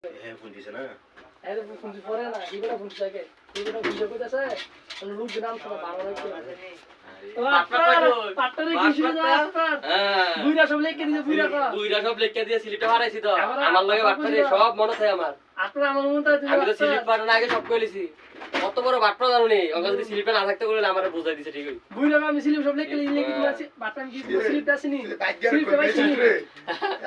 হ্যাঁ ফোন দিছে না আরে ফোন পরে না ইবরা ফোন থাকে ইবরা ভিডিও করতেছে লোক নাম শুনে ভালো লাগে পাট্টারে কি শুনে যায় আপনার বুইরা সব লেখকে দিছে বুইরা সব লেখকে দিয়ে সিলিপটা হারাইছি তো আমার লাগে পাট্টারে সব মনে থাকে আমার আপনার আমার মনে থাকে আমি তো সিলিপ পাঠানো আগে সব কইলেছি কত বড় বাট্টা জানো নি ওকে যদি সিলিপটা না থাকতে বলে আমারে বুঝাই দিছে ঠিক আছে বুইরা আমি সিলিপ সব লেখকে লিখে দিয়েছি বাট্টা কি সিলিপটা আসেনি সিলিপটা পাইছি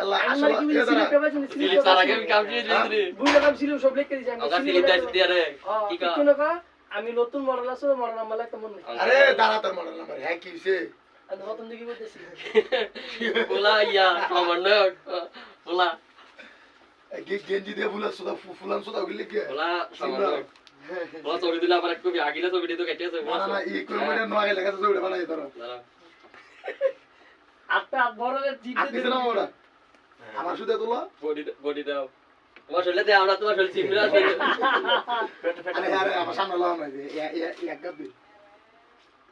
আল্লাহ আসলে সিলিপটা পাইছি সিলিপ তার আগে আমি কাম দিয়ে দিয়েছি বুইরা আমি সিলিপ সব লেখকে দিয়েছি আমি সিলিপ দিয়ে রে কি কা আমি নতুন মডেল আছে মডেল নাম্বার লাগতে মনে নেই আরে দাঁড়া তোর মডেল নাম্বার হ্যাঁ কি হইছে আমি নতুন দিকে বলতেছি বলা ইয়া আমার না বলা গেঞ্জি দিয়ে ফুলান সুদা গিলে কি বলা বলা ছবি দিলে আবার একটু আগিলা ছবি দিয়ে তো কেটে আছে না না এই কোন মানে নয় লেখা তো ওটা বানাই ধরো আপনি বড়দের জিতে আপনি না ওরা আমার সুদা তোলা বডি দাও তোমার শরীরে দাও না তোমার শরীর চিমড়া আছে আরে আরে আমার সামনে লাও না এক গাব দি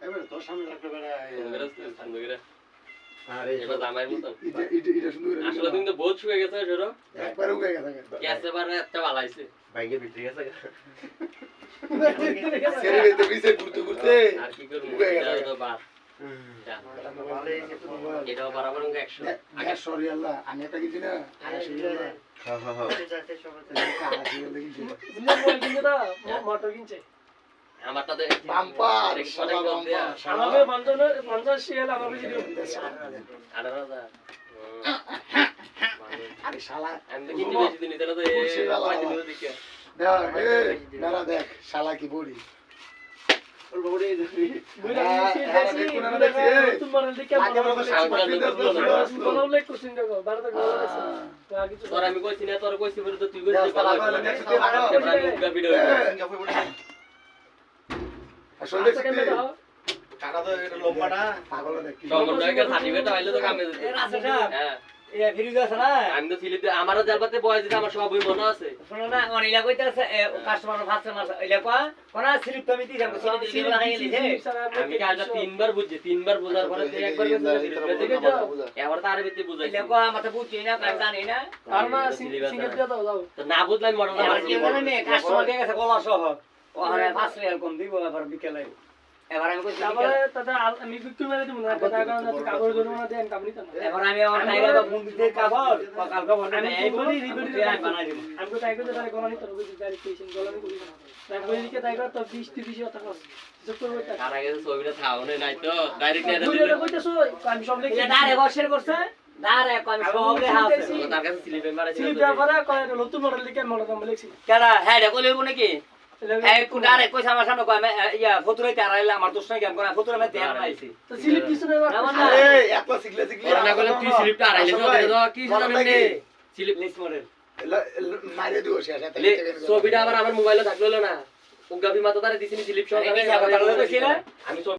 এবারে তোর সামনে রাখতে বেড়া সুন্দর আরে এবার দামাই মত এটা সুন্দর আসলে তুমি তো বহুত শুয়ে গেছে সরো একবার উগে গেছে গ্যাসে বারে একটা বালাইছে বাইকে ভিতরে গেছে সেরে ভিতরে বিসে ঘুরতে ঘুরতে আর কি করব এটা তো বাস এটাও বরাবর 100 আগে সরি আল্লাহ আমি একটা কিছু না আরে সরি আল্লাহ হ্যাঁ হ্যাঁ হ্যাঁ মোটর কিনছে আমারটা দে বাম্পার আমাকে বন্ধনের 50 শেয়ার আমাকে দিও 18000 আরে শালা আমি তো কিনতে বেশি দিন এটা তো কয়দিন দেখে দেখ মেরা দেখ শালা কি বড়ি ওর বড়ি বুইরা দিছি নতুন মডেল দেখে বড় লেখ কোশ্চেন দেখো বারটা গো আছে তোর আমি কইছি না তোর কইছি বলে তো তুই কইছিস ভালো ভিডিও আসলে কাটা তো এটা লম্বা না পাগল দেখি সমন্বয়কে সার্টিফিকেট আইলো তো কামে দিতে হ্যাঁ এ ভিডিও আছে না আমি তো সিলিপ আমারও জালবাতে বয় দিতে আমার সবই মনে আছে শুনো না অনিলা কইতাছে কাস্টমার ফার্স্ট মাস ইলা কোনা স্লিপ তো আমি দিই আমি সিলিপ দিই লাগাই লিছে আমি কালটা তিনবার বুঝছি তিনবার বোঝার পরে তুই একবার এবার তার ভিতরে বুঝাই ইলা কো আমাতে বুঝছি না কাম জানি না আর না সিঙ্গেল দিয়ে দাও দাও তো না বুঝলাই মডেল আমার কি মনে নেই কাস্টমার দিয়ে গেছে গলা সহ ও আরে ফার্স্ট রিয়াল কম দিব এবার বিকেলে এবার আমি কইছি তারপরে দাদা আমি বিক্রি করে দিমু না দাদা কারণ কাগজ জরিমানা দেন কাবনি তো এবার আমি আমার টাইগার বা ফোন দিতে কাগজ কালকে বলতে এই বলি রিভিউ আমি বানাই দিব আমি তো টাইগার দাদা গলানি তো রবি গাড়ি পেছেন গলানি করি না তারপরে এদিকে টাইগার তো 20 30 টাকা খরচ যোগ করবে টাকা তার আগে ছবিটা থাওনে নাই তো ডাইরেক্ট নিয়ে বুইরা কইতেছো আমি সব লিখে এটা ডাইরেক্ট বসের করছে ডাইরেক্ট আমি সব লেখা আছে তার কাছে স্লিপে মারা ছিল সিলিপ ব্যাপারে কয় নতুন মডেল লিখে মডেল নাম লিখছি কেডা হ্যাঁ রে কইলেব নাকি এই কোন ডাইরেক্ট কইছে আমার সামনে কই আমি ইয়া ফতুরাইতে আরাইলে আমার দোষ নাই কেন কোন ফতুরা মে দেন নাইছি তো সিলিপ কিছু না আরে এত শিখলে না বলে তুই স্লিপটা আড়াইলে তো কি জানেন নে স্লিপ লিস্ট মডেল মাইরে দিও শেষ এত ছবিটা আবার আমার মোবাইলে থাকলো না উগাবি মাথা তারে দিছিনি স্লিপ সহ আমি আমি